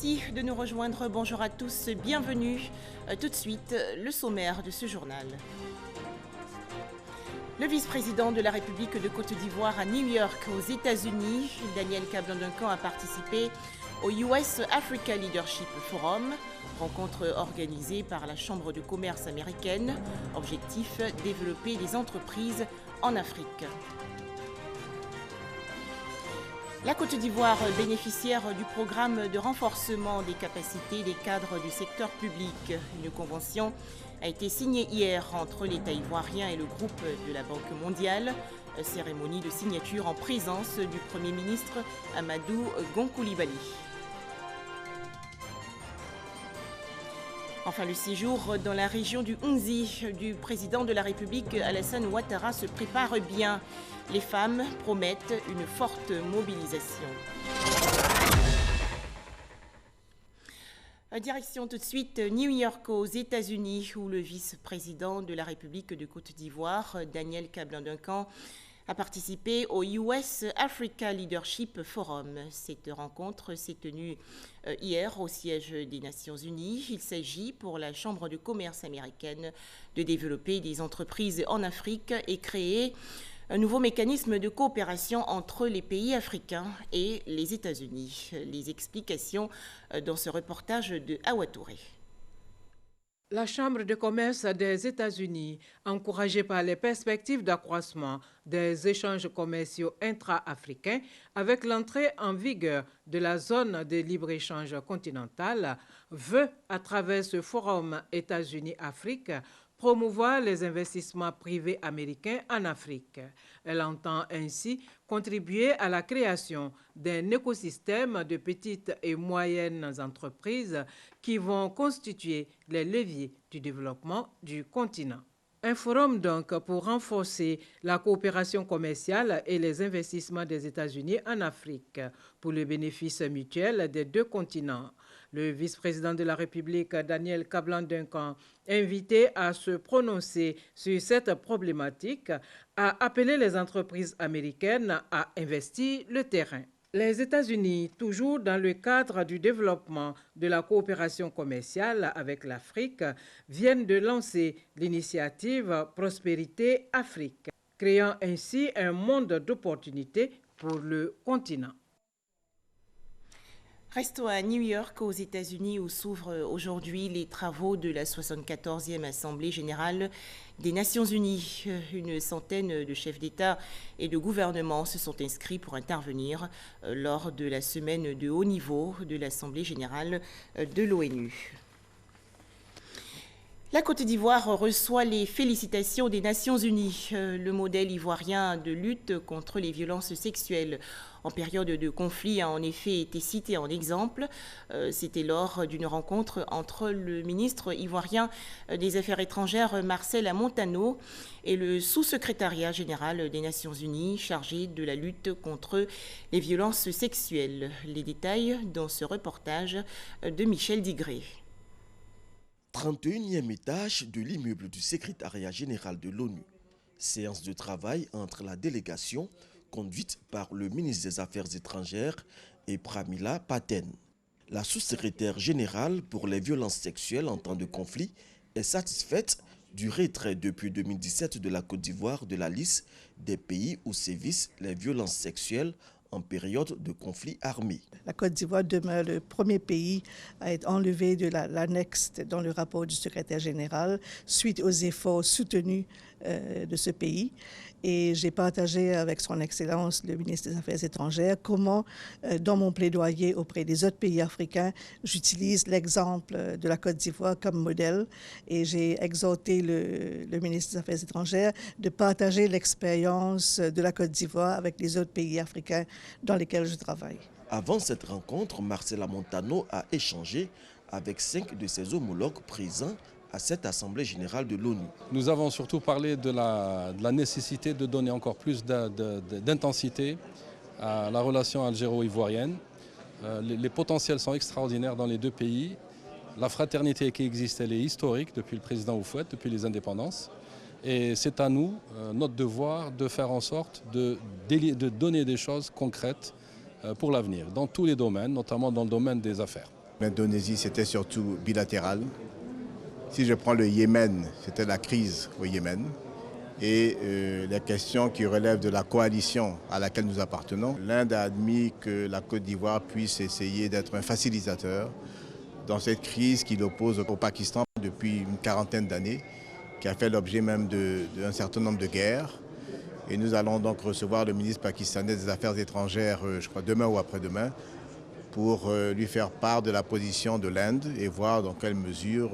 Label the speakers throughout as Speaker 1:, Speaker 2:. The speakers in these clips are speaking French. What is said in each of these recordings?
Speaker 1: Merci de nous rejoindre. Bonjour à tous, bienvenue. Tout de suite, le sommaire de ce journal. Le vice-président de la République de Côte d'Ivoire à New York, aux États-Unis, Daniel Kablan-Duncan, a participé au US Africa Leadership Forum, rencontre organisée par la Chambre de commerce américaine. Objectif, développer des entreprises en Afrique. La Côte d'Ivoire, bénéficiaire du programme de renforcement des capacités des cadres du secteur public. Une convention a été signée hier entre l'État ivoirien et le groupe de la Banque mondiale. Cérémonie de signature en présence du Premier ministre Amadou Gon Coulibaly. Enfin, le séjour dans la région du Hunzi du président de la République Alassane Ouattara se prépare bien. Les femmes promettent une forte mobilisation. Direction tout de suite New York aux États-Unis où le vice-président de la République de Côte d'Ivoire, Daniel Kablan-Duncan, a participé au US Africa Leadership Forum. Cette rencontre s'est tenue hier au siège des Nations Unies. Il s'agit pour la Chambre de commerce américaine de développer des entreprises en Afrique et créer un nouveau mécanisme de coopération entre les pays africains et les États-Unis. Les explications dans ce reportage de Awa Touré.
Speaker 2: La Chambre de commerce des États-Unis, encouragée par les perspectives d'accroissement des échanges commerciaux intra-africains avec l'entrée en vigueur de la zone de libre-échange continentale, veut, à travers ce forum États-Unis-Afrique, promouvoir les investissements privés américains en Afrique. Elle entend ainsi contribuer à la création d'un écosystème de petites et moyennes entreprises qui vont constituer les leviers du développement du continent. Un forum donc pour renforcer la coopération commerciale et les investissements des États-Unis en Afrique pour le bénéfice mutuel des deux continents. Le vice-président de la République, Daniel Kablan-Duncan, invité à se prononcer sur cette problématique, a appelé les entreprises américaines à investir le terrain. Les États-Unis, toujours dans le cadre du développement de la coopération commerciale avec l'Afrique, viennent de lancer l'initiative Prospérité Afrique, créant ainsi un monde d'opportunités pour le continent.
Speaker 1: Restons à New York, aux États-Unis, où s'ouvrent aujourd'hui les travaux de la 74e Assemblée générale des Nations unies. Une centaine de chefs d'État et de gouvernement se sont inscrits pour intervenir lors de la semaine de haut niveau de l'Assemblée générale de l'ONU. La Côte d'Ivoire reçoit les félicitations des Nations unies. Le modèle ivoirien de lutte contre les violences sexuelles en période de conflit a en effet été cité en exemple. C'était lors d'une rencontre entre le ministre ivoirien des Affaires étrangères Marcel Montano et le sous-secrétariat général des Nations unies chargé de la lutte contre les violences sexuelles. Les détails dans ce reportage de Michel Digré.
Speaker 3: 31e étage de l'immeuble du secrétariat général de l'ONU. Séance de travail entre la délégation conduite par le ministre des Affaires étrangères et Pramila Patten. La sous-secrétaire générale pour les violences sexuelles en temps de conflit est satisfaite du retrait depuis 2017 de la Côte d'Ivoire de la liste des pays où sévissent les violences sexuelles en période de conflit armé.
Speaker 4: La Côte d'Ivoire demeure le premier pays à être enlevé de l'annexe dans le rapport du secrétaire général suite aux efforts soutenus de ce pays. Et j'ai partagé avec son Excellence, le ministre des Affaires étrangères, comment, dans mon plaidoyer auprès des autres pays africains, j'utilise l'exemple de la Côte d'Ivoire comme modèle. Et j'ai exhorté le ministre des Affaires étrangères de partager l'expérience de la Côte d'Ivoire avec les autres pays africains dans lesquels je travaille.
Speaker 3: Avant cette rencontre, Marcel Montano a échangé avec 5 de ses homologues présents à cette Assemblée générale de l'ONU.
Speaker 5: Nous avons surtout parlé de la nécessité de donner encore plus d'intensité à la relation algéro-ivoirienne. Les potentiels sont extraordinaires dans les deux pays. La fraternité qui existe, elle est historique depuis le président Houphouët, depuis les indépendances. Et c'est à nous, notre devoir, de faire en sorte de donner des choses concrètes pour l'avenir, dans tous les domaines, notamment dans le domaine des affaires.
Speaker 6: L'Indonésie, c'était surtout bilatéral. Si je prends le Yémen, c'était la crise au Yémen. Et les questions qui relèvent de la coalition à laquelle nous appartenons, l'Inde a admis que la Côte d'Ivoire puisse essayer d'être un facilitateur dans cette crise qui l'oppose au Pakistan depuis une quarantaine d'années, qui a fait l'objet même d'un certain nombre de guerres. Et nous allons donc recevoir le ministre pakistanais des Affaires étrangères, je crois demain ou après-demain, pour lui faire part de la position de l'Inde et voir dans quelle mesure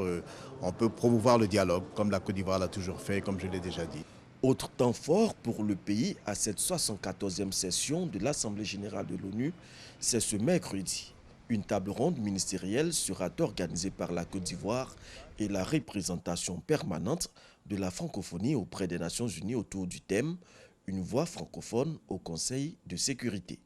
Speaker 6: on peut promouvoir le dialogue, comme la Côte d'Ivoire l'a toujours fait, comme je l'ai déjà dit.
Speaker 3: Autre temps fort pour le pays à cette 74e session de l'Assemblée générale de l'ONU, c'est ce mercredi. Une table ronde ministérielle sera organisée par la Côte d'Ivoire et la représentation permanente de la francophonie auprès des Nations Unies autour du thème « Une voix francophone au Conseil de sécurité ».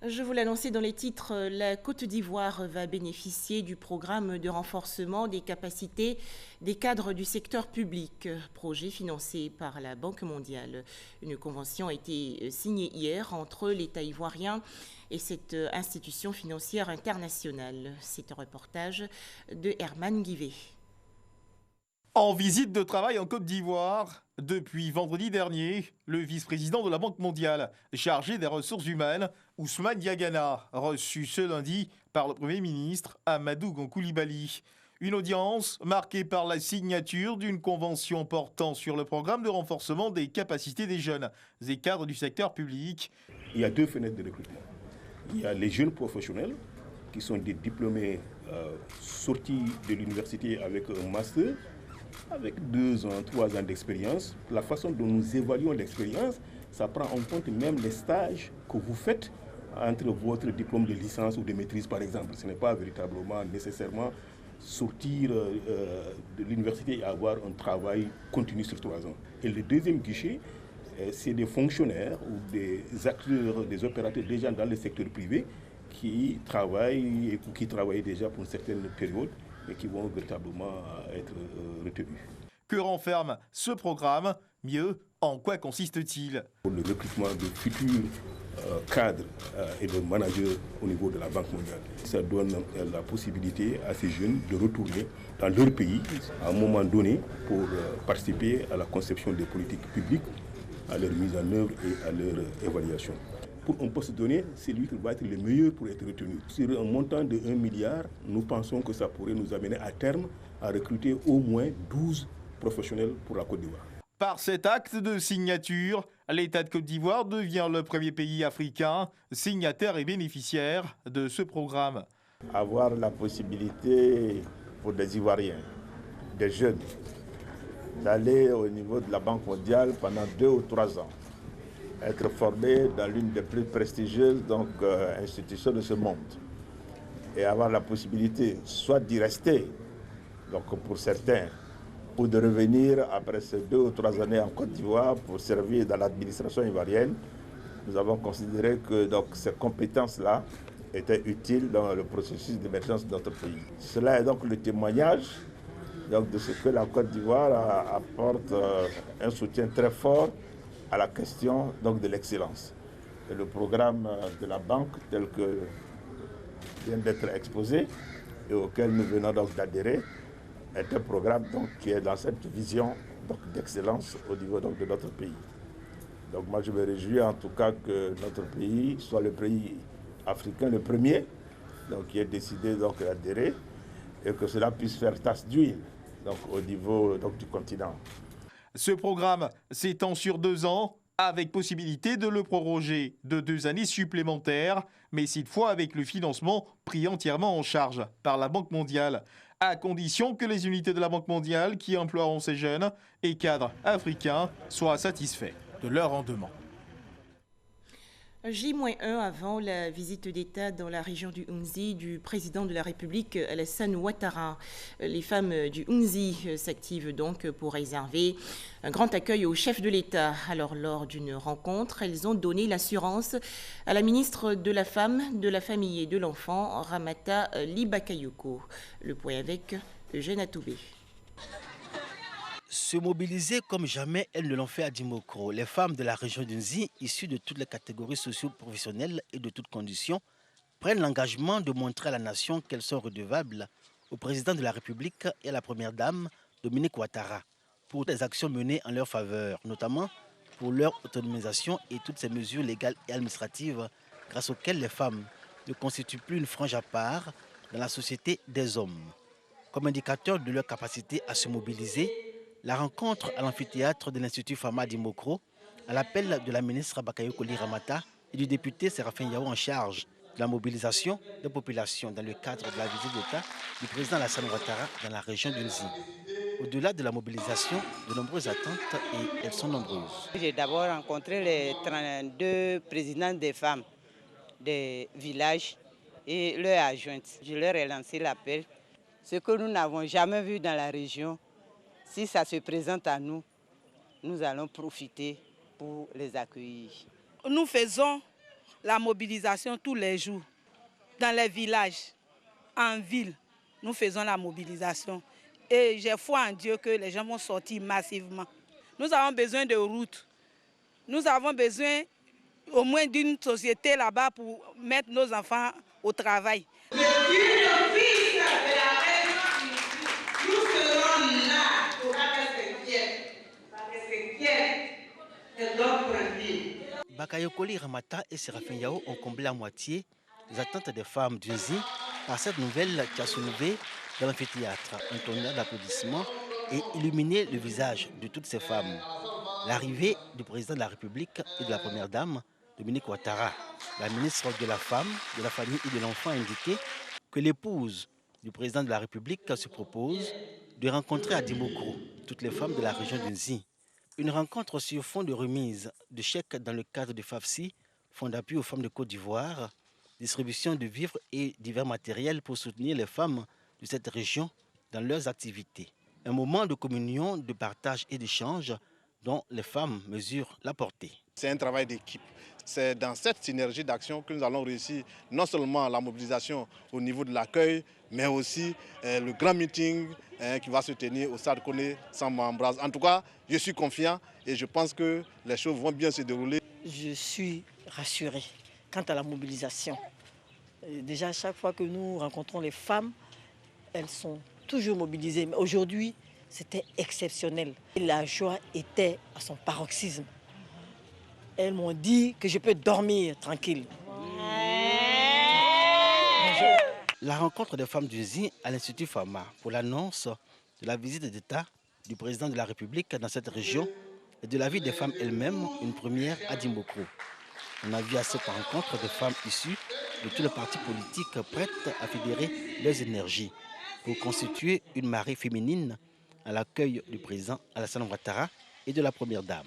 Speaker 1: Je vous l'annonçais dans les titres, la Côte d'Ivoire va bénéficier du programme de renforcement des capacités des cadres du secteur public, projet financé par la Banque mondiale. Une convention a été signée hier entre l'État ivoirien et cette institution financière internationale. C'est un reportage de Herman Guivet.
Speaker 7: En visite de travail en Côte d'Ivoire, depuis vendredi dernier, le vice-président de la Banque mondiale, chargé des ressources humaines, Ousmane Diagana, reçu ce lundi par le Premier ministre Amadou Gon Coulibaly. Une audience marquée par la signature d'une convention portant sur le programme de renforcement des capacités des jeunes et cadres du secteur public.
Speaker 8: Il y a deux fenêtres de recrutement. Il y a les jeunes professionnels qui sont des diplômés sortis de l'université avec un master, avec 2 ans, 3 ans d'expérience. La façon dont nous évaluons l'expérience, ça prend en compte même les stages que vous faites entre votre diplôme de licence ou de maîtrise, par exemple. Ce n'est pas véritablement nécessairement sortir de l'université et avoir un travail continu sur 3 ans. Et le deuxième guichet, c'est des fonctionnaires ou des acteurs, des opérateurs déjà dans le secteur privé qui travaillent et qui travaillent déjà pour une certaine période et qui vont véritablement être retenus.
Speaker 7: Que renferme ce programme? Mieux, en quoi consiste-t-il?
Speaker 8: Pour le recrutement de futurs cadres et de managers au niveau de la Banque mondiale. Ça donne la possibilité à ces jeunes de retourner dans leur pays à un moment donné pour participer à la conception des politiques publiques, à leur mise en œuvre et à leur évaluation. Pour un poste donné, c'est lui qui va être le meilleur pour être retenu. Sur un montant de 1 milliard, nous pensons que ça pourrait nous amener à terme à recruter au moins 12 professionnels pour la Côte d'Ivoire.
Speaker 7: Par cet acte de signature, l'État de Côte d'Ivoire devient le premier pays africain signataire et bénéficiaire de ce programme.
Speaker 9: Avoir la possibilité pour des Ivoiriens, des jeunes, d'aller au niveau de la Banque mondiale pendant 2 ou 3 ans, être formés dans l'une des plus prestigieuses institutions de ce monde et avoir la possibilité soit d'y rester, donc pour certains, ou de revenir après ces 2 ou 3 années en Côte d'Ivoire pour servir dans l'administration ivoirienne. Nous avons considéré que ces compétences-là étaient utiles dans le processus d'émergence de notre pays. Cela est donc le témoignage de ce que la Côte d'Ivoire apporte un soutien très fort à la question de l'excellence. Et le programme de la banque tel que vient d'être exposé et auquel nous venons d'adhérer est un programme qui est dans cette vision d'excellence au niveau de notre pays. Donc moi je me réjouis en tout cas que notre pays soit le pays africain le premier qui ait décidé d'adhérer et que cela puisse faire tache d'huile au niveau du continent.
Speaker 7: Ce programme s'étend sur 2 ans, avec possibilité de le proroger de 2 années supplémentaires, mais cette fois avec le financement pris entièrement en charge par la Banque mondiale, à condition que les unités de la Banque mondiale qui emploieront ces jeunes et cadres africains soient satisfaits de leur rendement.
Speaker 1: J-1 avant la visite d'État dans la région du Hounzi du président de la République, Alassane Ouattara. Les femmes du Hounzi s'activent donc pour réserver un grand accueil au chef de l'État. Alors, lors d'une rencontre, elles ont donné l'assurance à la ministre de la Femme, de la Famille et de l'Enfant, Ramata Libakayoko. Le point avec Eugène Atoubé.
Speaker 10: Se mobiliser comme jamais, elles ne l'ont fait à Dimokro. Les femmes de la région d'Unzi, issues de toutes les catégories socio-professionnelles et de toutes conditions, prennent l'engagement de montrer à la nation qu'elles sont redevables au président de la République et à la première dame, Dominique Ouattara, pour des actions menées en leur faveur, notamment pour leur autonomisation et toutes ces mesures légales et administratives grâce auxquelles les femmes ne constituent plus une frange à part dans la société des hommes. Comme indicateur de leur capacité à se mobiliser, la rencontre à l'amphithéâtre de l'Institut Fama d'Imokro, à l'appel de la ministre Bakayokoli Ramata et du député Séraphin Yao en charge de la mobilisation des populations dans le cadre de la visite d'État du président Alassane Ouattara dans la région d'Unzi. Au-delà de la mobilisation, de nombreuses attentes et elles sont nombreuses.
Speaker 11: J'ai d'abord rencontré les 32 présidents des femmes des villages et leurs adjointes. Je leur ai lancé l'appel. Ce que nous n'avons jamais vu dans la région, si ça se présente à nous, nous allons profiter pour les accueillir.
Speaker 12: Nous faisons la mobilisation tous les jours. Dans les villages, en ville, nous faisons la mobilisation. Et j'ai foi en Dieu que les gens vont sortir massivement. Nous avons besoin de routes. Nous avons besoin au moins d'une société là-bas pour mettre nos enfants au travail.
Speaker 10: Bakayokoli Ramata et Séraphin Yao ont comblé à moitié les attentes des femmes d'Unzi par cette nouvelle qui a soulevé dans l'amphithéâtre un tonnerre d'applaudissements et illuminé le visage de toutes ces femmes. L'arrivée du président de la République et de la première dame, Dominique Ouattara, la ministre de la Femme, de la Famille et de l'Enfant, a indiqué que l'épouse du président de la République se propose de rencontrer à Dimokro toutes les femmes de la région d'Unzi. Une rencontre sur fond de remise de chèques dans le cadre du FAFSI, Fonds d'appui aux femmes de Côte d'Ivoire, distribution de vivres et divers matériels pour soutenir les femmes de cette région dans leurs activités. Un moment de communion, de partage et d'échange dont les femmes mesurent la portée.
Speaker 13: C'est un travail d'équipe. C'est dans cette synergie d'action que nous allons réussir non seulement la mobilisation au niveau de l'accueil, mais aussi le grand meeting qui va se tenir au Stade Koné Samba-Ambroise. En tout cas, je suis confiant et je pense que les choses vont bien se dérouler.
Speaker 14: Je suis rassurée quant à la mobilisation. Déjà, à chaque fois que nous rencontrons les femmes, elles sont toujours mobilisées. Mais aujourd'hui, c'était exceptionnel. La joie était à son paroxysme. Elles m'ont dit que je peux dormir tranquille.
Speaker 10: La rencontre des femmes d'Unzi à l'Institut Fama pour l'annonce de la visite d'État du président de la République dans cette région et de la vie des femmes elles-mêmes, une première à Dimokro. On a vu à cette rencontre des femmes issues de tous les partis politiques prêtes à fédérer leurs énergies pour constituer une marée féminine à l'accueil du président Alassane Ouattara et de la première dame.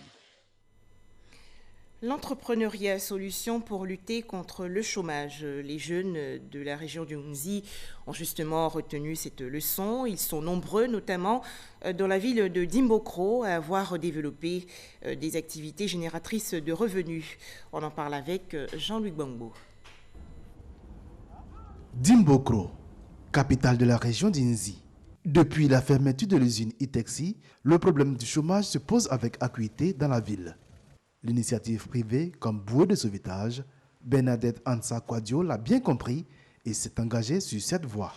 Speaker 1: L'entrepreneuriat, solution pour lutter contre le chômage. Les jeunes de la région du Unzi ont justement retenu cette leçon. Ils sont nombreux, notamment dans la ville de Dimokro, à avoir développé des activités génératrices de revenus. On en parle avec Jean-Luc Bangbo.
Speaker 15: Dimokro, capitale de la région d'Unzi. Depuis la fermeture de l'usine Itexi, le problème du chômage se pose avec acuité dans la ville. L'initiative privée comme bouée de sauvetage, Bernadette Ansa Kwadio l'a bien compris et s'est engagée sur cette voie.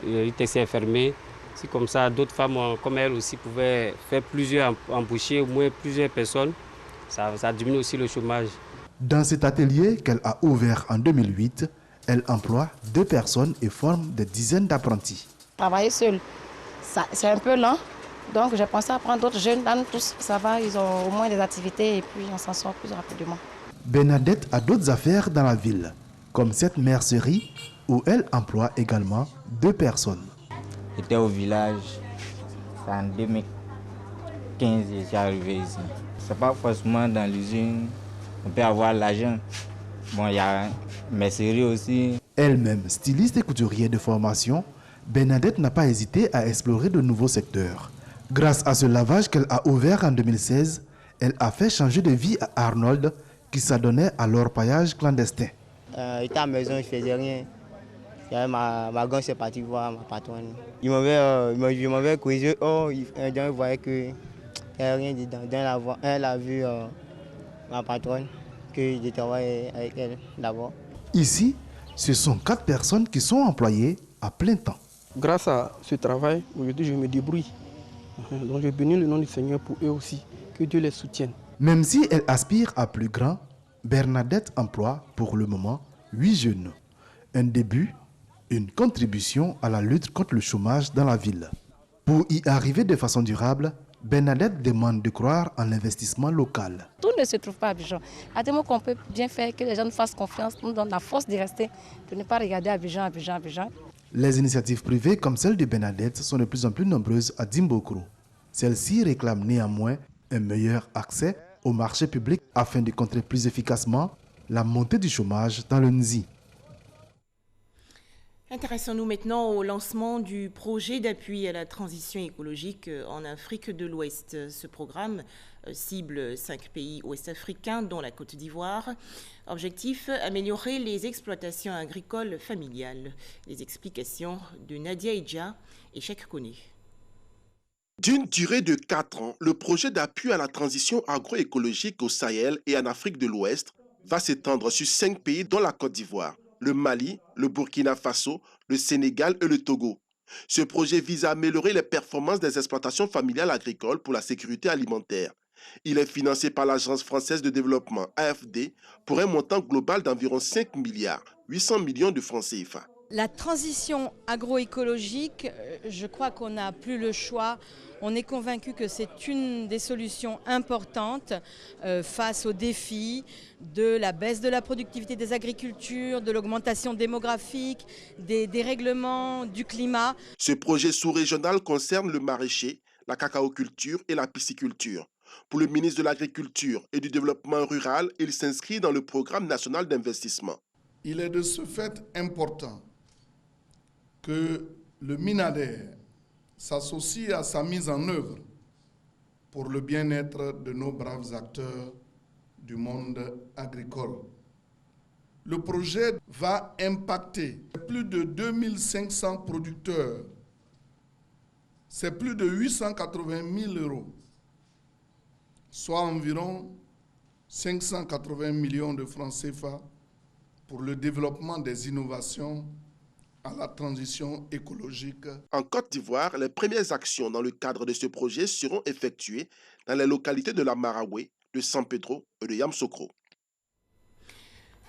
Speaker 16: L'ITEX est fermé. C'est comme ça, d'autres femmes comme elle aussi pouvaient faire plusieurs embaucher, au moins plusieurs personnes. Ça diminue aussi le chômage.
Speaker 15: Dans cet atelier qu'elle a ouvert en 2008, elle emploie 2 personnes et forme des dizaines d'apprentis.
Speaker 17: Travailler seul, c'est un peu lent. Donc j'ai pensé à prendre d'autres jeunes. Dans tous, ça va, ils ont au moins des activités et puis on s'en sort plus rapidement.
Speaker 15: Bernadette a d'autres affaires dans la ville, comme cette mercerie où elle emploie également 2 personnes.
Speaker 18: J'étais au village, en 2015 je suis arrivé ici. Ce n'est pas forcément dans l'usine, on peut avoir l'argent. Bon, il y a une mercerie aussi.
Speaker 15: Elle-même, styliste et couturière de formation, Bernadette n'a pas hésité à explorer de nouveaux secteurs. Grâce à ce lavage qu'elle a ouvert en 2016, elle a fait changer de vie à Arnold, qui s'adonnait à l'orpaillage clandestin.
Speaker 19: Il était à la maison, il ne faisait rien. Ma gosse est partie voir ma patronne. Je m'avais causé, il voyait qu'il n'y avait rien dedans. Elle a vu ma patronne, que je travaillais avec elle d'abord.
Speaker 15: Ici, ce sont 4 personnes qui sont employées à plein temps.
Speaker 20: Grâce à ce travail, aujourd'hui, je me débrouille. Donc je bénis le nom du Seigneur pour eux aussi. Que Dieu les soutienne.
Speaker 15: Même si elle aspire à plus grand, Bernadette emploie pour le moment 8 jeunes. Un début, une contribution à la lutte contre le chômage dans la ville. Pour y arriver de façon durable, Bernadette demande de croire en l'investissement local.
Speaker 17: Tout ne se trouve pas à Abidjan. À des mots qu'on peut bien faire, que les gens nous fassent confiance, nous donnent la force d'y rester, de ne pas regarder Abidjan.
Speaker 15: Les initiatives privées comme celle de Bernadette sont de plus en plus nombreuses à Dimbokro. Celles-ci réclament néanmoins un meilleur accès au marché public afin de contrer plus efficacement la montée du chômage dans le Nzi.
Speaker 1: Intéressons-nous maintenant au lancement du projet d'appui à la transition écologique en Afrique de l'Ouest. Ce programme cible 5 pays ouest-africains, dont la Côte d'Ivoire. Objectif, améliorer les exploitations agricoles familiales. Les explications de Nadia Idja et Cheikh Koné.
Speaker 3: D'une durée de 4 ans, le projet d'appui à la transition agroécologique au Sahel et en Afrique de l'Ouest va s'étendre sur 5 pays dont la Côte d'Ivoire, le Mali, le Burkina Faso, le Sénégal et le Togo. Ce projet vise à améliorer les performances des exploitations familiales agricoles pour la sécurité alimentaire. Il est financé par l'Agence française de développement AFD pour un montant global d'environ 5 milliards 800 millions de francs CFA.
Speaker 21: La transition agroécologique, je crois qu'on n'a plus le choix. On est convaincu que c'est une des solutions importantes face aux défis de la baisse de la productivité des agricultures, de l'augmentation démographique, des dérèglements du climat.
Speaker 3: Ce projet sous-régional concerne le maraîcher, la cacaoculture et la pisciculture. Pour le ministre de l'Agriculture et du Développement rural, il s'inscrit dans le programme national d'investissement.
Speaker 22: Il est de ce fait important que le MINADER s'associe à sa mise en œuvre pour le bien-être de nos braves acteurs du monde agricole. Le projet va impacter plus de 2500 producteurs. C'est plus de 880 000 €, soit environ 580 millions de francs CFA pour le développement des innovations à la transition écologique.
Speaker 3: En Côte d'Ivoire, les premières actions dans le cadre de ce projet seront effectuées dans les localités de la Maraoué, de San Pedro et de Yamoussoukro.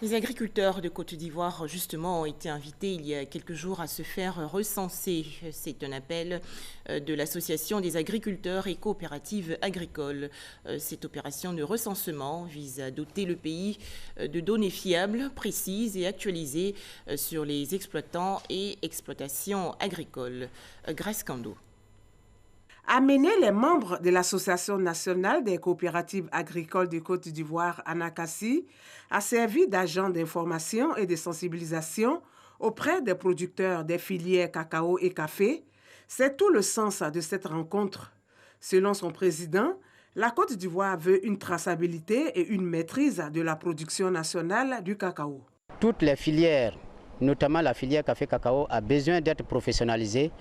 Speaker 1: Les agriculteurs de Côte d'Ivoire, justement, ont été invités il y a quelques jours à se faire recenser. C'est un appel de l'Association des agriculteurs et coopératives agricoles. Cette opération de recensement vise à doter le pays de données fiables, précises et actualisées sur les exploitants et exploitations agricoles. Grace Kando.
Speaker 23: Amener les membres de l'Association nationale des coopératives agricoles de Côte d'Ivoire, ANACASI, a servi d'agent d'information et de sensibilisation auprès des producteurs des filières cacao et café. C'est tout le sens de cette rencontre. Selon son président, la Côte d'Ivoire veut une traçabilité et une maîtrise de la production nationale du cacao.
Speaker 24: Toutes les filières, notamment la filière café-cacao, a besoin d'être professionnalisée.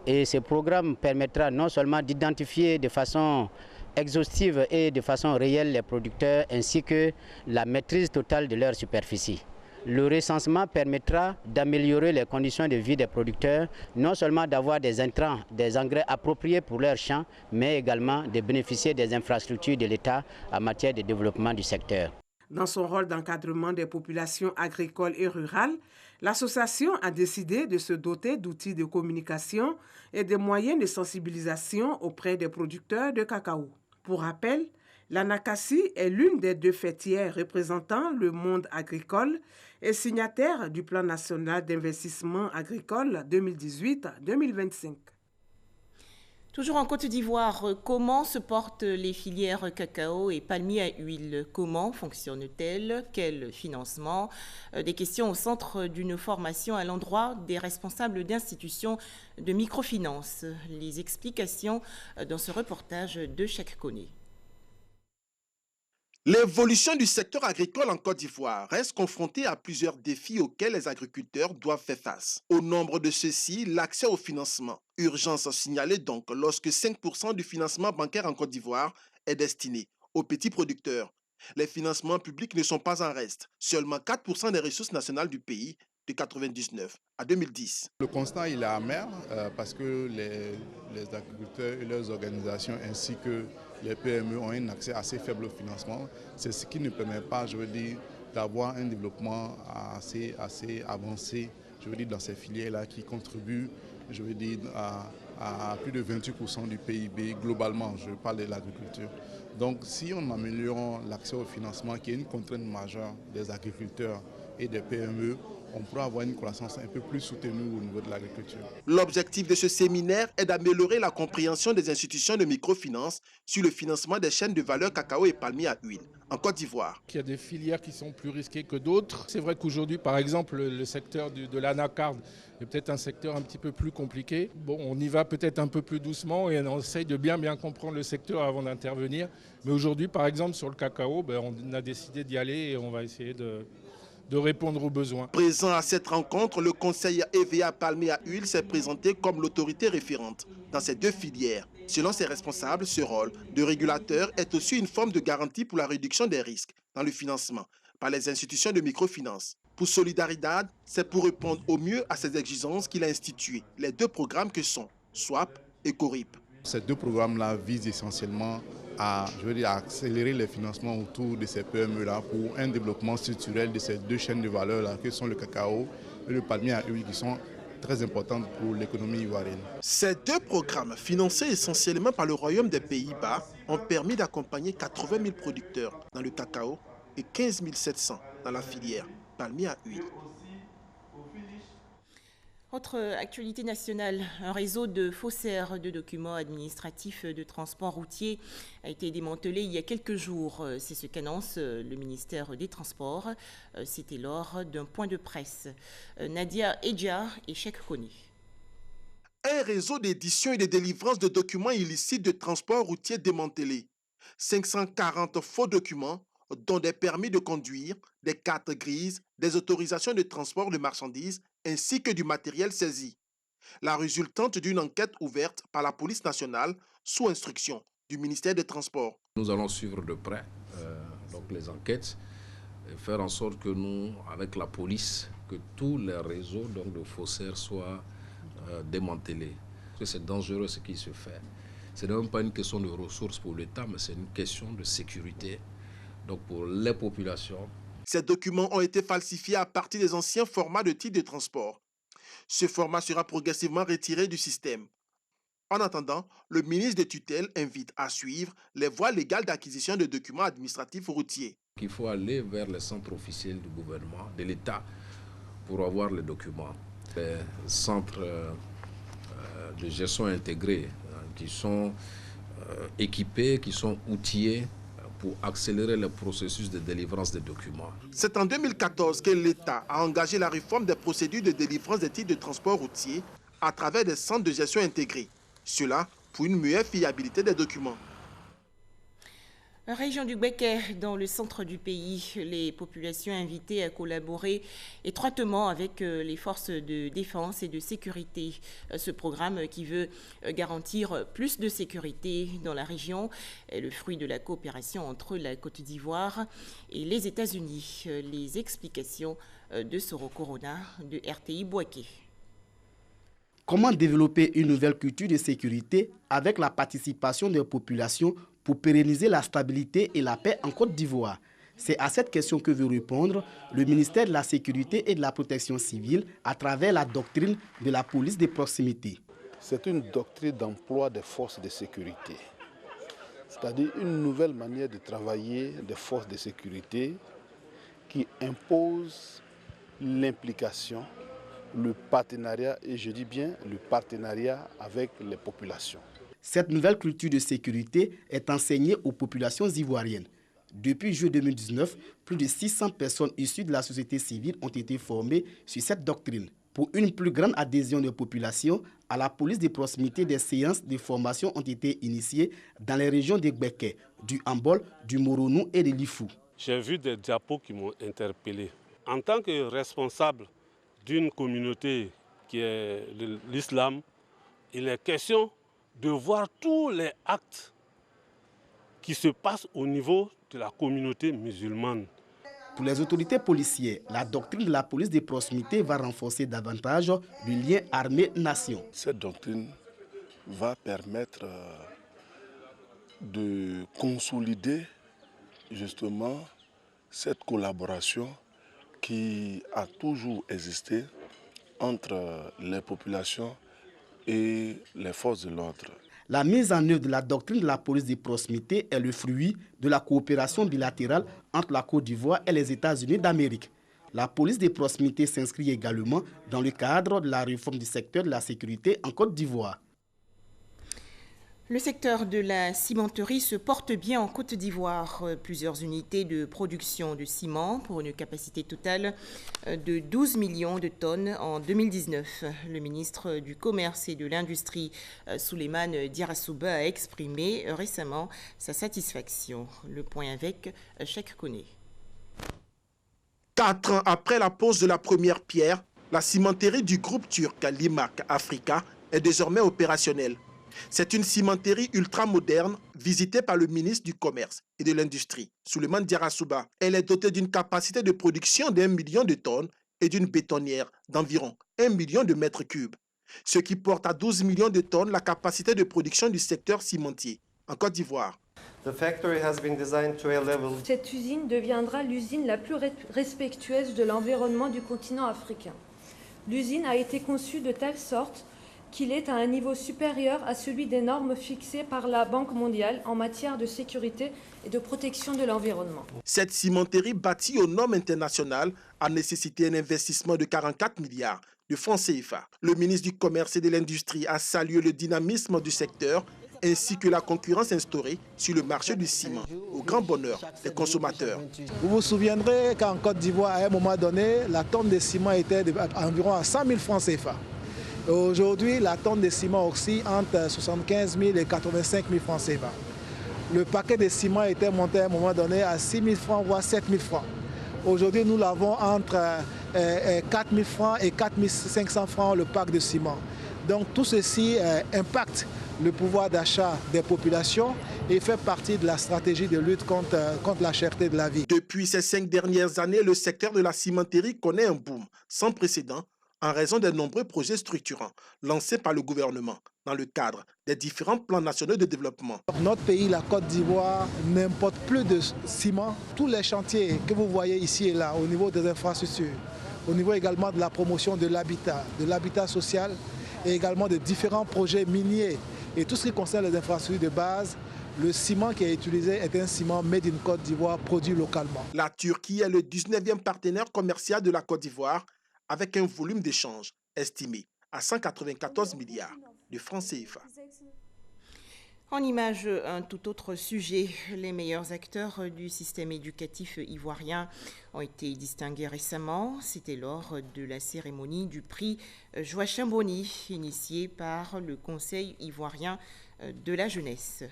Speaker 24: Et ce programme permettra non seulement d'identifier de façon exhaustive et de façon réelle les producteurs ainsi que la maîtrise totale de leur superficie. Le recensement permettra d'améliorer les conditions de vie des producteurs, non seulement d'avoir des intrants, des engrais appropriés pour leurs champs, mais également de bénéficier des infrastructures de l'État en matière de développement du secteur.
Speaker 23: Dans son rôle d'encadrement des populations agricoles et rurales, l'association a décidé de se doter d'outils de communication et de moyens de sensibilisation auprès des producteurs de cacao. Pour rappel, l'ANACASI est l'une des 2 fêtières représentant le monde agricole et signataire du Plan national d'investissement agricole 2018-2025.
Speaker 1: Toujours en Côte d'Ivoire, comment se portent les filières cacao et palmiers à huile? Comment fonctionnent-elles? Quel financement? Des questions au centre d'une formation à l'endroit des responsables d'institutions de microfinance. Les explications dans ce reportage de Cheikh Koné.
Speaker 3: L'évolution du secteur agricole en Côte d'Ivoire reste confrontée à plusieurs défis auxquels les agriculteurs doivent faire face. Au nombre de ceux-ci, l'accès au financement. Urgence signalée donc lorsque 5% du financement bancaire en Côte d'Ivoire est destiné aux petits producteurs. Les financements publics ne sont pas en reste. Seulement 4% des ressources nationales du pays de 1999 à 2010.
Speaker 2: Le constat il est amer parce que les agriculteurs et leurs organisations ainsi que les PME ont un accès assez faible au financement. C'est ce qui ne permet pas, je veux dire, d'avoir un développement assez avancé, je veux dire, dans ces filières-là qui contribuent, je veux dire, à plus de 28% du PIB globalement, je parle de l'agriculture. Donc si on améliore l'accès au financement, qui est une contrainte majeure des agriculteurs et des PME, on pourra avoir une croissance un peu plus soutenue au niveau de l'agriculture.
Speaker 3: L'objectif de ce séminaire est d'améliorer la compréhension des institutions de microfinance sur le financement des chaînes de valeur cacao et palmier à huile en Côte d'Ivoire.
Speaker 4: Il y a des filières qui sont plus risquées que d'autres. C'est vrai qu'aujourd'hui, par exemple, le secteur de l'anacarde est peut-être un secteur un petit peu plus compliqué. Bon, on y va peut-être un peu plus doucement et on essaye de bien comprendre le secteur avant d'intervenir. Mais aujourd'hui, par exemple, sur le cacao, on a décidé d'y aller et on va essayer de répondre aux besoins.
Speaker 3: Présent à cette rencontre, le conseil EVA palmier à huile s'est présenté comme l'autorité référente dans ces deux filières. Selon ses responsables, ce rôle de régulateur est aussi une forme de garantie pour la réduction des risques dans le financement par les institutions de microfinance. Pour Solidaridad, c'est pour répondre au mieux à ces exigences qu'il a institué les deux programmes que sont SWAP et CORIP.
Speaker 2: Ces deux programmes-là visent essentiellement à accélérer les financements autour de ces PME-là pour un développement structurel de ces deux chaînes de valeur-là, que sont le cacao et le palmier à huile, qui sont très importantes pour l'économie ivoirienne.
Speaker 3: Ces deux programmes, financés essentiellement par le Royaume des Pays-Bas, ont permis d'accompagner 80 000 producteurs dans le cacao et 15 700 dans la filière palmier à huile.
Speaker 1: Autre actualité nationale, un réseau de faussaires de documents administratifs de transport routier a été démantelé il y a quelques jours. C'est ce qu'annonce le ministère des Transports. C'était lors d'un point de presse. Nadia Edja et Cheikh Kone.
Speaker 3: Un réseau d'édition et de délivrance de documents illicites de transport routier démantelé. 540 faux documents, dont des permis de conduire, des cartes grises, des autorisations de transport de marchandises, ainsi que du matériel saisi. La résultante d'une enquête ouverte par la police nationale sous instruction du ministère des Transports.
Speaker 5: Nous allons suivre de près donc les enquêtes et faire en sorte que nous, avec la police, que tous les réseaux donc, de faussaires soient démantelés. Parce que c'est dangereux ce qui se fait. Ce n'est même pas une question de ressources pour l'État, mais c'est une question de sécurité. Donc pour les populations.
Speaker 3: Ces documents ont été falsifiés à partir des anciens formats de titres de transport. Ce format sera progressivement retiré du système. En attendant, le ministre de tutelle invite à suivre les voies légales d'acquisition de documents administratifs routiers.
Speaker 5: Il faut aller vers les centres officiels du gouvernement, de l'État, pour avoir les documents. Les centres de gestion intégrés qui sont équipés, qui sont outillés pour accélérer le processus de délivrance des documents.
Speaker 3: C'est en 2014 que l'État a engagé la réforme des procédures de délivrance des titres de transport routier à travers des centres de gestion intégrés. Cela pour une meilleure fiabilité des documents.
Speaker 1: Région du Béquet, dans le centre du pays, les populations invitées à collaborer étroitement avec les forces de défense et de sécurité. Ce programme qui veut garantir plus de sécurité dans la région est le fruit de la coopération entre la Côte d'Ivoire et les États-Unis. Les explications de Soro Corona de RTI Boaké.
Speaker 6: Comment développer une nouvelle culture de sécurité avec la participation des populations pour pérenniser la stabilité et la paix en Côte d'Ivoire? C'est à cette question que veut répondre le ministère de la Sécurité et de la Protection civile à travers la doctrine de la police de proximité.
Speaker 25: C'est une doctrine d'emploi des forces de sécurité, c'est-à-dire une nouvelle manière de travailler des forces de sécurité qui impose l'implication, le partenariat, et je dis bien le partenariat avec les populations.
Speaker 6: Cette nouvelle culture de sécurité est enseignée aux populations ivoiriennes. Depuis juillet 2019, plus de 600 personnes issues de la société civile ont été formées sur cette doctrine. Pour une plus grande adhésion des populations, à la police de proximité, des séances de formation ont été initiées dans les régions de Gbeke, du Ambol, du Moronou et de Lifou.
Speaker 7: J'ai vu des diapos qui m'ont interpellé. En tant que responsable d'une communauté qui est l'islam, il est question de voir tous les actes qui se passent au niveau de la communauté musulmane.
Speaker 6: Pour les autorités policières, la doctrine de la police de proximité va renforcer davantage le lien armée-nation.
Speaker 25: Cette doctrine va permettre de consolider justement cette collaboration qui a toujours existé entre les populations et les forces de l'ordre.
Speaker 6: La mise en œuvre de la doctrine de la police de proximité est le fruit de la coopération bilatérale entre la Côte d'Ivoire et les États-Unis d'Amérique. La police de proximité s'inscrit également dans le cadre de la réforme du secteur de la sécurité en Côte d'Ivoire.
Speaker 1: Le secteur de la cimenterie se porte bien en Côte d'Ivoire. Plusieurs unités de production de ciment pour une capacité totale de 12 millions de tonnes en 2019. Le ministre du Commerce et de l'Industrie, Souleymane Diarra-Souba, a exprimé récemment sa satisfaction. Le point avec Cheikh Koné.
Speaker 8: 4 ans après la pose de la première pierre, la cimenterie du groupe turc Limak Africa est désormais opérationnelle. C'est une cimenterie ultra-moderne visitée par le ministre du Commerce et de l'Industrie, Souleymane Diarra-Souba. Elle est dotée d'une capacité de production d'1 million de tonnes et d'une bétonnière d'environ 1 million de mètres cubes, ce qui porte à 12 millions de tonnes la capacité de production du secteur cimentier en Côte d'Ivoire.
Speaker 9: Cette usine deviendra l'usine la plus respectueuse de l'environnement du continent africain. L'usine a été conçue de telle sorte qu'il est à un niveau supérieur à celui des normes fixées par la Banque mondiale en matière de sécurité et de protection de l'environnement.
Speaker 8: Cette cimenterie bâtie aux normes internationales a nécessité un investissement de 44 milliards de francs CFA. Le ministre du Commerce et de l'Industrie a salué le dynamisme du secteur ainsi que la concurrence instaurée sur le marché du ciment, au grand bonheur des consommateurs.
Speaker 11: Vous vous souviendrez qu'en Côte d'Ivoire, à un moment donné, la tonne de ciment était environ à 100 000 francs CFA. Aujourd'hui, la tonne de ciment oscille entre 75 000 et 85 000 francs CFA. Le paquet de ciment était monté à un moment donné à 6 000 francs, voire 7 000 francs. Aujourd'hui, nous l'avons entre 4 000 francs et 4 500 francs le pack de ciment. Donc tout ceci impacte le pouvoir d'achat des populations et fait partie de la stratégie de lutte contre la cherté de la vie.
Speaker 8: Depuis ces 5 dernières années, le secteur de la cimenterie connaît un boom sans précédent en raison des nombreux projets structurants lancés par le gouvernement dans le cadre des différents plans nationaux de développement.
Speaker 11: Notre pays, la Côte d'Ivoire, n'importe plus de ciment. Tous les chantiers que vous voyez ici et là, au niveau des infrastructures, au niveau également de la promotion de l'habitat social et également de différents projets miniers et tout ce qui concerne les infrastructures de base, le ciment qui est utilisé est un ciment made in Côte d'Ivoire, produit localement.
Speaker 8: La Turquie est le 19e partenaire commercial de la Côte d'Ivoire avec un volume d'échange estimé à 194 milliards de francs CFA.
Speaker 1: En image, un tout autre sujet. Les meilleurs acteurs du système éducatif ivoirien ont été distingués récemment. C'était lors de la cérémonie du prix Joachim Bonny, initiée par le Conseil ivoirien de la jeunesse.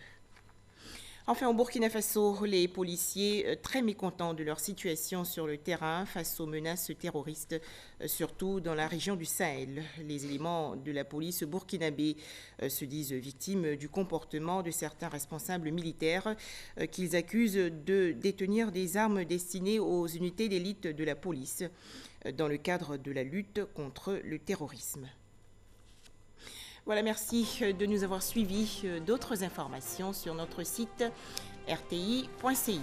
Speaker 1: Enfin, au Burkina Faso, les policiers très mécontents de leur situation sur le terrain face aux menaces terroristes, surtout dans la région du Sahel. Les éléments de la police burkinabé se disent victimes du comportement de certains responsables militaires qu'ils accusent de détenir des armes destinées aux unités d'élite de la police dans le cadre de la lutte contre le terrorisme. Voilà, merci de nous avoir suivis. D'autres informations sur notre site rti.ci.